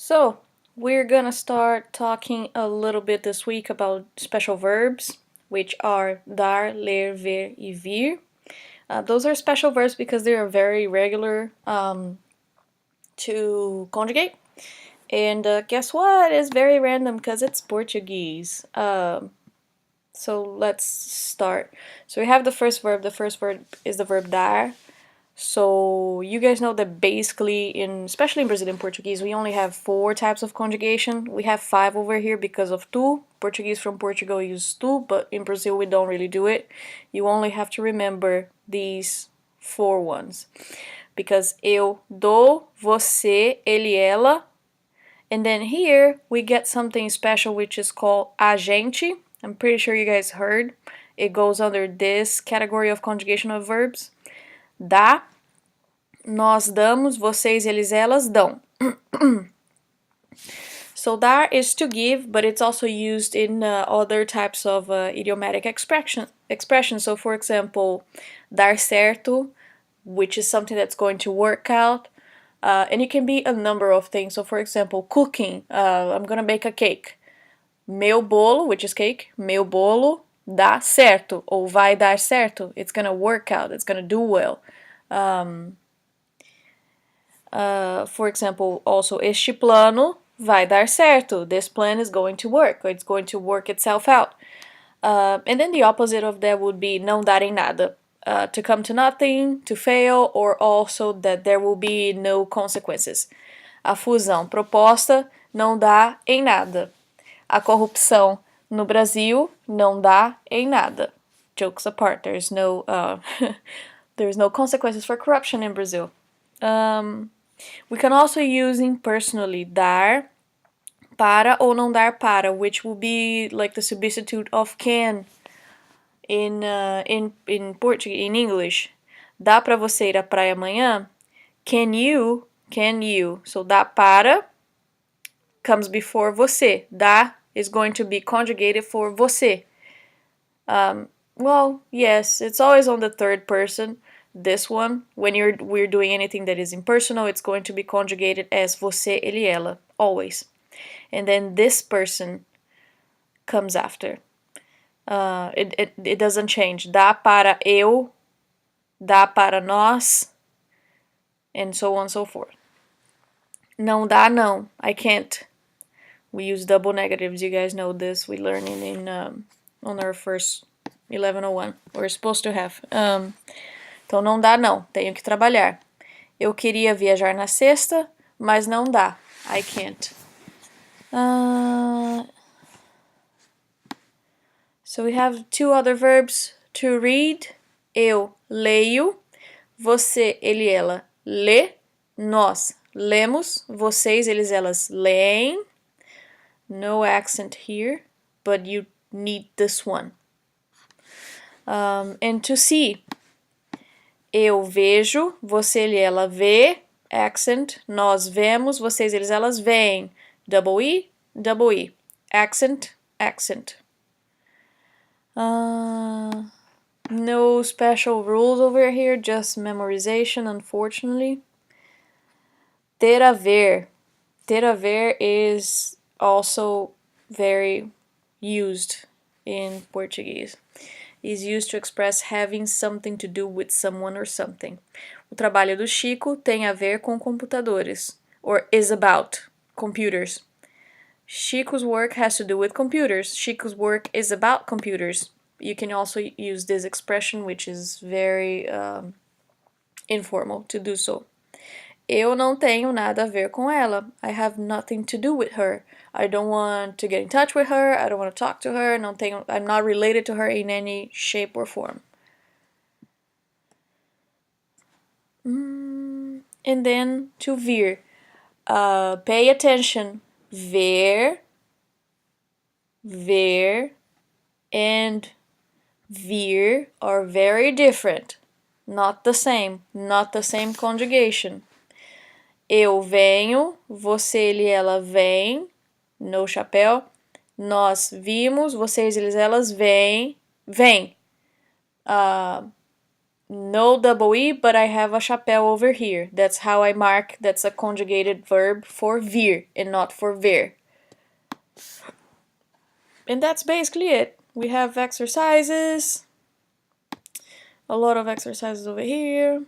So, we're gonna start talking a little bit this week about special verbs, which are dar, ler, ver, e vir. Those are special verbs because they are very regular to conjugate. And guess what? It's very random because it's Portuguese. So let's start. So we have the first verb. The first verb is the verb dar. So you guys know that basically, especially in Brazilian Portuguese, we only have 4 types of conjugation. We have 5 over here because of tu. Portuguese from Portugal use tu, but in Brazil we don't really do it. You only have to remember these 4 ones. Because eu dou, você, ele, ela. And then here we get something special which is called a gente. I'm pretty sure you guys heard. It goes under this category of conjugation of verbs. Dá, nós damos, vocês, eles, elas dão. So dar is to give, but it's also used in other types of idiomatic expressions. So for example, dar certo, which is something that's going to work out. And it can be a number of things. So for example, cooking, I'm gonna bake a cake. Meu bolo, which is cake, meu bolo dá certo, ou vai dar certo. It's gonna work out, it's gonna do well. For example, also, este plano vai dar certo. This plan is going to work, or it's going to work itself out. And then the opposite of that would be não dar em nada. To come to nothing, to fail, or also that there will be no consequences. A fusão proposta não dá em nada. A corrupção no Brasil não dá em nada. Jokes apart, there's no consequences for corruption in Brazil. We can also use impersonally dar para ou não dar para, which will be like the substitute of can in Portuguese, in English. Dá para você ir à praia amanhã? Can you? So dá para comes before você. Dá is going to be conjugated for você. Well, yes, it's always on the third person. This one, when we're doing anything that is impersonal, it's going to be conjugated as você, ele, ela, always. And then this person comes after. It doesn't change. Dá para eu, dá para nós, and so on and so forth. Não dá, não. I can't. We use double negatives. You guys know this. We learned it in on our first 1101. We're supposed to have. Então não dá, não. Tenho que trabalhar. Eu queria viajar na sexta, mas não dá. I can't. So we have 2 other verbs to read. Eu leio. Você, ele, ela lê. Nós lemos. Vocês, eles, elas leem. No accent here, but you need this one. And to see. Eu vejo, você, ele, ela vê, accent, nós vemos, vocês, eles, elas veem, double E, accent, accent. No special rules over here, just memorization, unfortunately. Ter a ver is also very used in Portuguese. Is used to express having something to do with someone or something. O trabalho do Chico tem a ver com computadores, or is about computers. Chico's work has to do with computers. Chico's work is about computers. You can also use this expression, which is very informal to do so. Eu não tenho nada a ver com ela. I have nothing to do with her. I don't want to get in touch with her. I don't want to talk to her. I'm not related to her in any shape or form. And then to vir. Pay attention. Ver, and vir are very different. Not the same conjugation. Eu venho, você, ele, ela vem, no chapéu. Nós vimos, vocês, eles, elas vêm. no double E, but I have a chapéu over here. That's how I mark that's a conjugated verb for vir and not for ver. And that's basically it. We have exercises. A lot of exercises over here.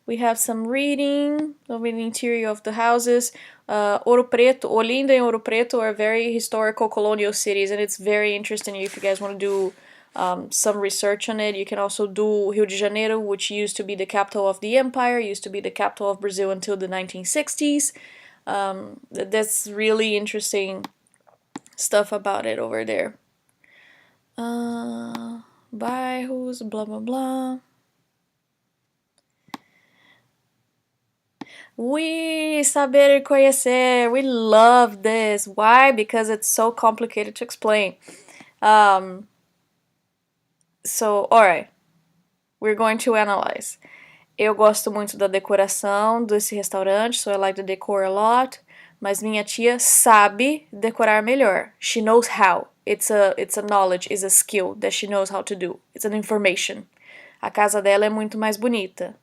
We have some reading over the interior of the houses. Ouro Preto, Olinda and Ouro Preto are very historical colonial cities, and it's very interesting if you guys want to do some research on it. You can also do Rio de Janeiro, which used to be the capital of the empire, used to be the capital of Brazil until the 1960s. That's really interesting stuff about it over there. Bairros, blah blah blah. We saber e conhecer. We love this. Why? Because it's so complicated to explain. So, alright. We're going to analyze. Eu gosto muito da decoração desse restaurante, so I like the decor a lot. Mas minha tia sabe decorar melhor. She knows how. It's a knowledge, it's a skill that she knows how to do. It's an information. A casa dela é muito mais bonita.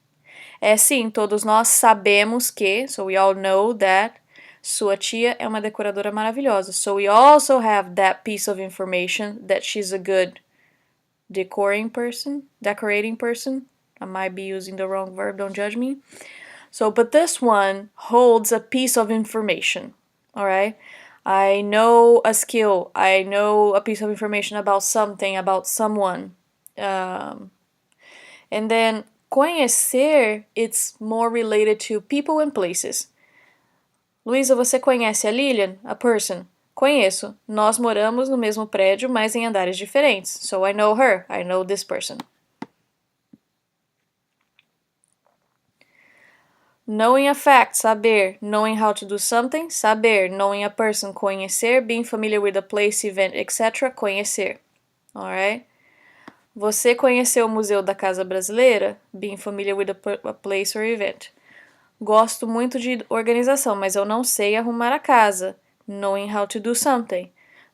É sim, todos nós sabemos que, so we all know that, sua tia é uma decoradora maravilhosa. So we also have that piece of information that she's a good decorating person. I might be using the wrong verb, don't judge me. So, but this one holds a piece of information, all right? I know a skill. I know a piece of information about something, about someone. And then conhecer, it's more related to people and places. Luísa, você conhece a Lilian? A person? Conheço. Nós moramos no mesmo prédio, mas em andares diferentes. So I know her. I know this person. Knowing a fact, saber. Knowing how to do something, saber. Knowing a person, conhecer. Being familiar with a place, event, etc., conhecer. Alright? Você conheceu o Museu da Casa Brasileira? Being familiar with a place or event. Gosto muito de organização, mas eu não sei arrumar a casa. Knowing how to do something.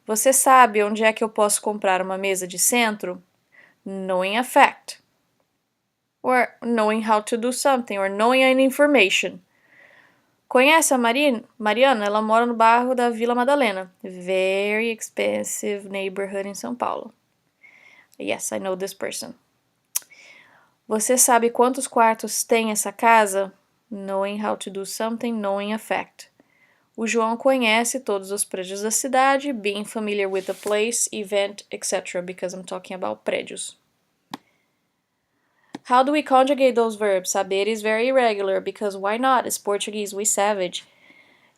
Você sabe onde é que eu posso comprar uma mesa de centro? Knowing a fact. Or knowing how to do something, or knowing an information. Conhece a Mariana? Ela mora no bairro da Vila Madalena. Very expensive neighborhood em São Paulo. Yes, I know this person. Você sabe quantos quartos tem essa casa? Knowing how to do something, knowing a fact. O João conhece todos os prédios da cidade, being familiar with the place, event, etc., because I'm talking about prédios. How do we conjugate those verbs? Saber is very irregular, because why not? It's Portuguese, we savage.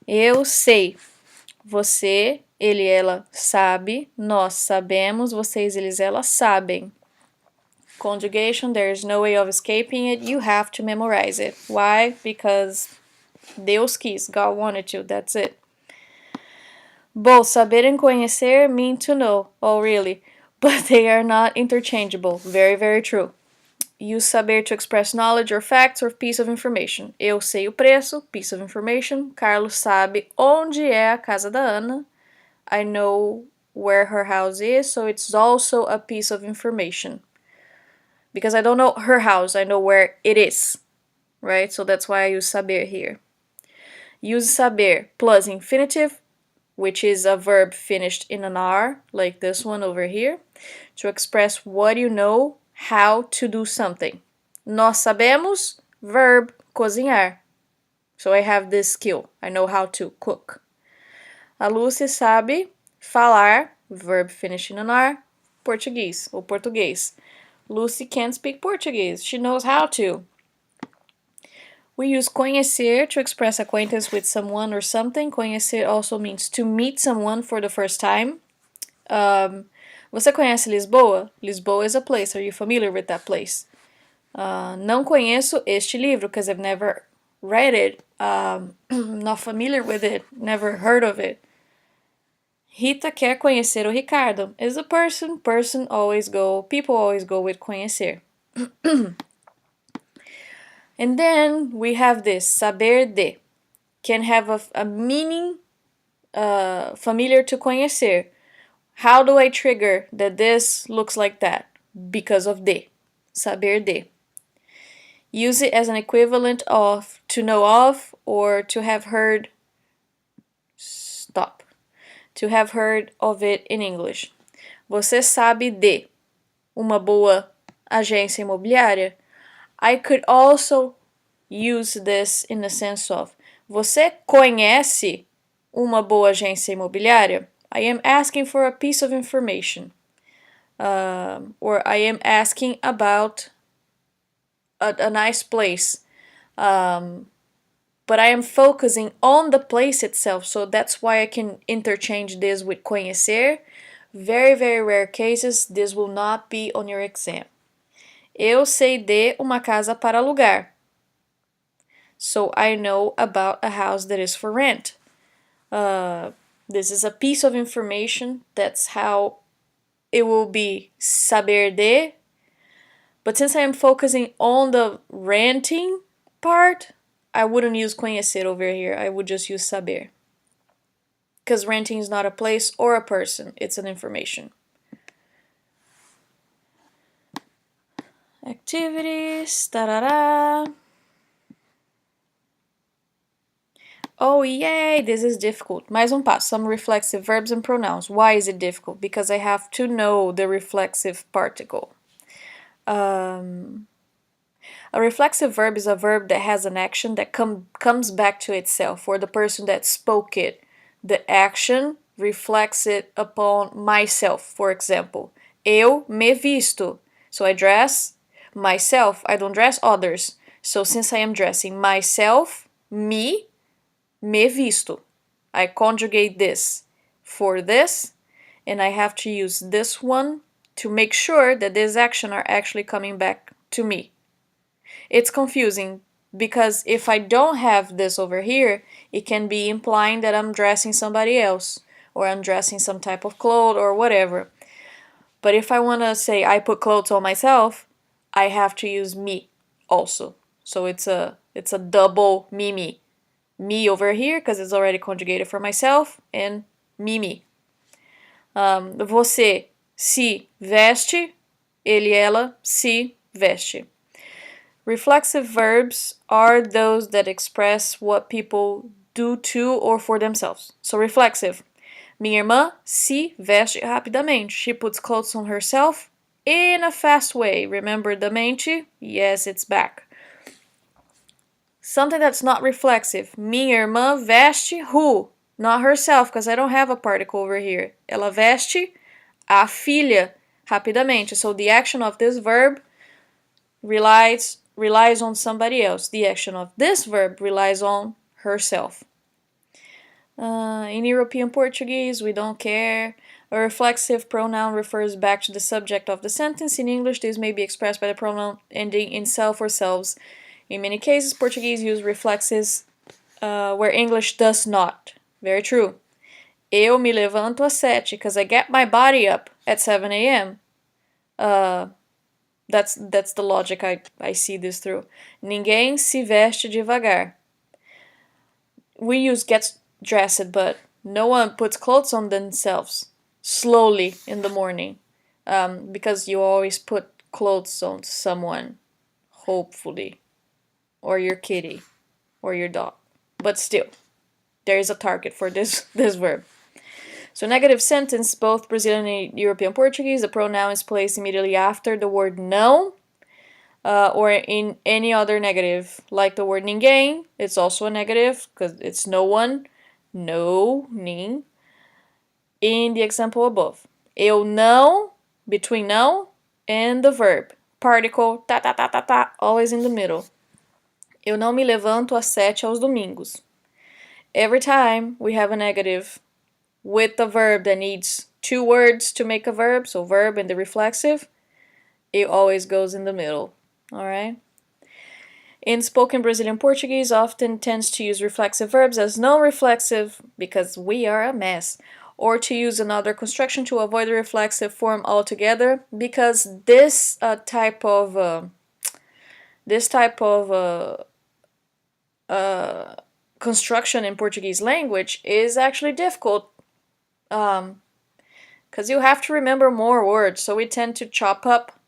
Eu sei. Você, ele, ela sabe. Nós sabemos. Vocês, eles, elas sabem. Conjugation, there is no way of escaping it. You have to memorize it. Why? Because Deus quis, God wanted to, that's it. Both saber and conhecer mean to know. Oh, really? But they are not interchangeable. Very, very true. Use saber to express knowledge or facts or piece of information. Eu sei o preço, piece of information. Carlos sabe onde é a casa da Ana. I know where her house is, so it's also a piece of information. Because I don't know her house, I know where it is, right? So that's why I use saber here. Use saber plus infinitive, which is a verb finished in an R, like this one over here, to express what you know, how to do something. Nós sabemos, verb, cozinhar. So I have this skill. I know how to cook. A Lucy sabe falar, verb finished in an R, português, ou português. Lucy can't speak Portuguese. She knows how to. We use conhecer to express acquaintance with someone or something. Conhecer also means to meet someone for the first time. Você conhece Lisboa? Lisboa is a place. Are you familiar with that place? Não conheço este livro because I've never read it. Not familiar with it. Never heard of it. Rita quer conhecer o Ricardo. Is a person. People always go with conhecer. And then we have this, saber de. Can have a meaning familiar to conhecer. How do I trigger that this looks like that? because of de. Saber de. Use it as an equivalent of to know of or to have heard. Stop. To have heard of it in English. Você sabe de uma boa agência imobiliária? I could also use this in the sense of você conhece uma boa agência imobiliária? I am asking for a piece of information. Or I am asking about a nice place. But I am focusing on the place itself, so that's why I can interchange this with conhecer. Very, very rare cases, this will not be on your exam. Eu sei de uma casa para alugar. So I know about a house that is for rent. This is a piece of information. That's how it will be saber de. But since I am focusing on the renting part, I wouldn't use conhecer over here. I would just use saber. Because renting is not a place or a person. It's an information. Activities. Da-da-da. Oh, yay, this is difficult. Mais passo. Some reflexive verbs and pronouns. Why is it difficult? Because I have to know the reflexive particle. A reflexive verb is a verb that has an action that comes back to itself, or the person that spoke it. The action reflects it upon myself, for example. Eu me visto. So I dress myself. I don't dress others. So since I am dressing myself, me visto. I conjugate this for this, and I have to use this one to make sure that this action are actually coming back to me. It's confusing because if I don't have this over here, it can be implying that I'm dressing somebody else or I'm dressing some type of clothes or whatever. But if I want to say I put clothes on myself, I have to use me also. So it's a double me. Me over here because it's already conjugated for myself, and me. Você se veste, ele, ela se veste. Reflexive verbs are those that express what people do to or for themselves. So reflexive. Minha irmã se veste rapidamente. She puts clothes on herself in a fast way. Remember the mente? Yes, it's back. Something that's not reflexive. Minha irmã veste who? Not herself, because I don't have a particle over here. Ela veste a filha rapidamente. So the action of this verb relies on somebody else. The action of this verb relies on herself. In European Portuguese, we don't care. A reflexive pronoun refers back to the subject of the sentence. In English, this may be expressed by the pronoun ending in self or selves. In many cases, Portuguese use reflexes where English does not. Very true. Eu me levanto às 7 because I get my body up at 7 a.m. That's the logic I see this through. Ninguém se veste devagar. We use gets dressed, but no one puts clothes on themselves slowly in the morning. Because you always put clothes on someone, hopefully. Or your kitty, or your dog. But still, there is a target for this verb. So negative sentence, both Brazilian and European Portuguese, the pronoun is placed immediately after the word não, or in any other negative, like the word ninguém. It's also a negative because it's no one. No, nin. In the example above. Eu não, between não and the verb. Particle, tá, always in the middle. Eu não me levanto às 7 aos domingos. Every time we have a negative with the verb that needs 2 words to make a verb, so verb and the reflexive, it always goes in the middle. Alright? In spoken Brazilian Portuguese, often tends to use reflexive verbs as non-reflexive because we are a mess, or to use another construction to avoid the reflexive form altogether because this type of construction in Portuguese language is actually difficult because you have to remember more words, so we tend to chop up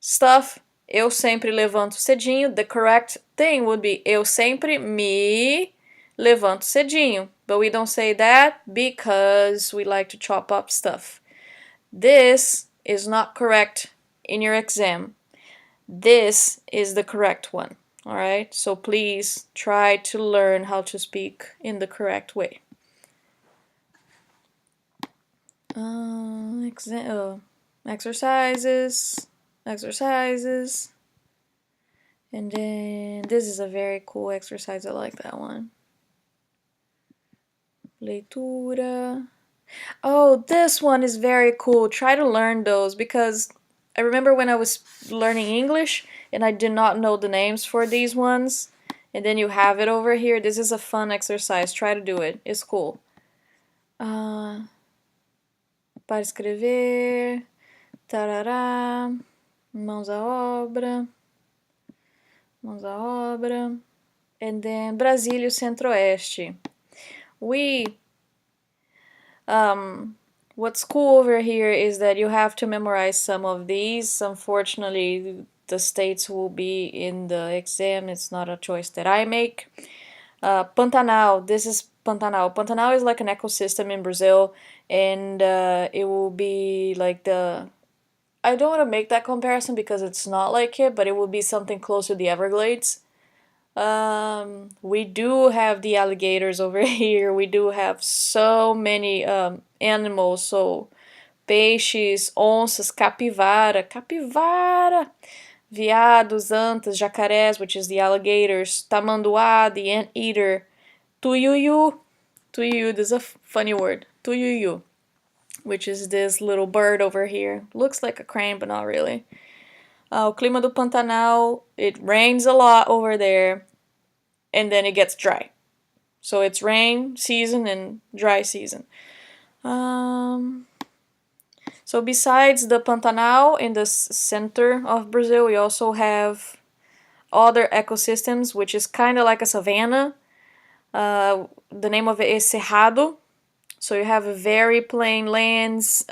stuff, eu sempre levanto cedinho. The correct thing would be eu sempre me levanto cedinho. But we don't say that because we like to chop up stuff. This is not correct in your exam. This is the correct one. Alright? So please try to learn how to speak in the correct way. Exercises. And then this is a very cool exercise. I like that one. Leitura. Oh, this one is very cool. Try to learn those because I remember when I was learning English and I did not know the names for these ones. And then you have it over here. This is a fun exercise. Try to do it. It's cool. Para escrever. Tarará. Mãos à obra. Mãos à obra. And then Brasília, Centro-Oeste. What's cool over here is that you have to memorize some of these. Unfortunately, the states will be in the exam. It's not a choice that I make. Pantanal. This is Pantanal. Pantanal is like an ecosystem in Brazil, and it will be like the... I don't want to make that comparison because it's not like it, but it will be something close to the Everglades. We do have the alligators over here. We do have so many animals. So peixes, onças, capivara, veados, antas, jacarés, which is the alligators, tamanduá, the anteater, tuyuyu, this is a funny word, tuyuyu, which is this little bird over here. Looks like a crane, but not really. O clima do Pantanal, it rains a lot over there, and then it gets dry. So it's rain season and dry season. So besides the Pantanal in the center of Brazil, we also have other ecosystems, which is kind of like a savanna. The name of it is Cerrado. So you have very plain lands,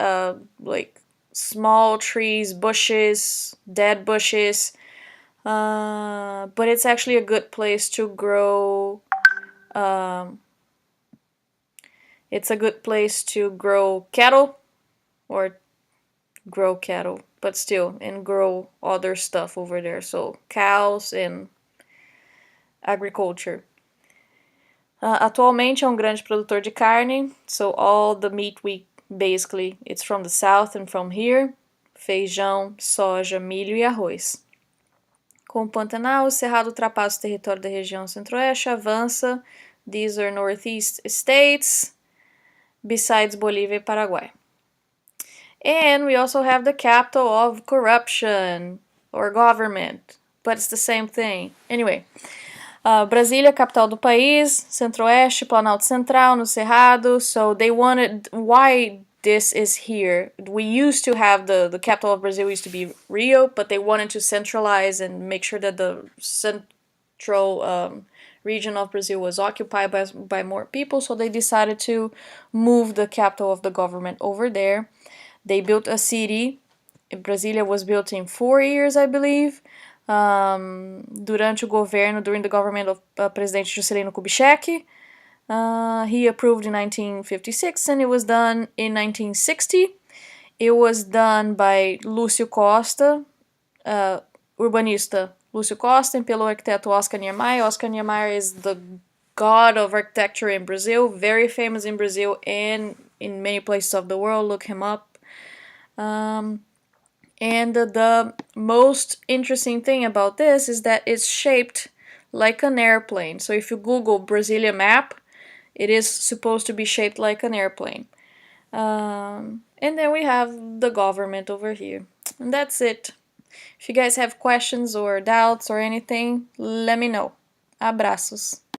like small trees, bushes, dead bushes. But it's actually a good place to grow. It's a good place to grow cattle, or grow cattle, but still, and grow other stuff over there. So cows and agriculture. Atualmente é um grande produtor de carne. So all the meat we basically, it's from the south and from here. Feijão, soja, milho e arroz. Com o Pantanal, o Cerrado ultrapassa o território da região centro-oeste, avança. These are northeast states, besides Bolívia e Paraguay. And we also have the capital of corruption, or government, but it's the same thing. Anyway, Brasília, capital do país, Centro-Oeste, Planalto Central, no Cerrado. So they wanted, why this is here? We used to have the capital of Brazil used to be Rio, but they wanted to centralize and make sure that the central region of Brazil was occupied by more people. So they decided to move the capital of the government over there. They built a city. Brasília was built in 4 years, I believe. Durante o governo, during the government of Presidente Juscelino Kubitschek. He approved in 1956 and it was done in 1960. It was done by Lúcio Costa, urbanista Lúcio Costa, and pelo arquiteto Oscar Niemeyer. Oscar Niemeyer is the god of architecture in Brazil, very famous in Brazil and in many places of the world. Look him up. And the most interesting thing about this is that it's shaped like an airplane. So if you Google Brasilia map, it is supposed to be shaped like an airplane. And then we have the government over here. And that's it. If you guys have questions or doubts or anything, let me know. Abraços.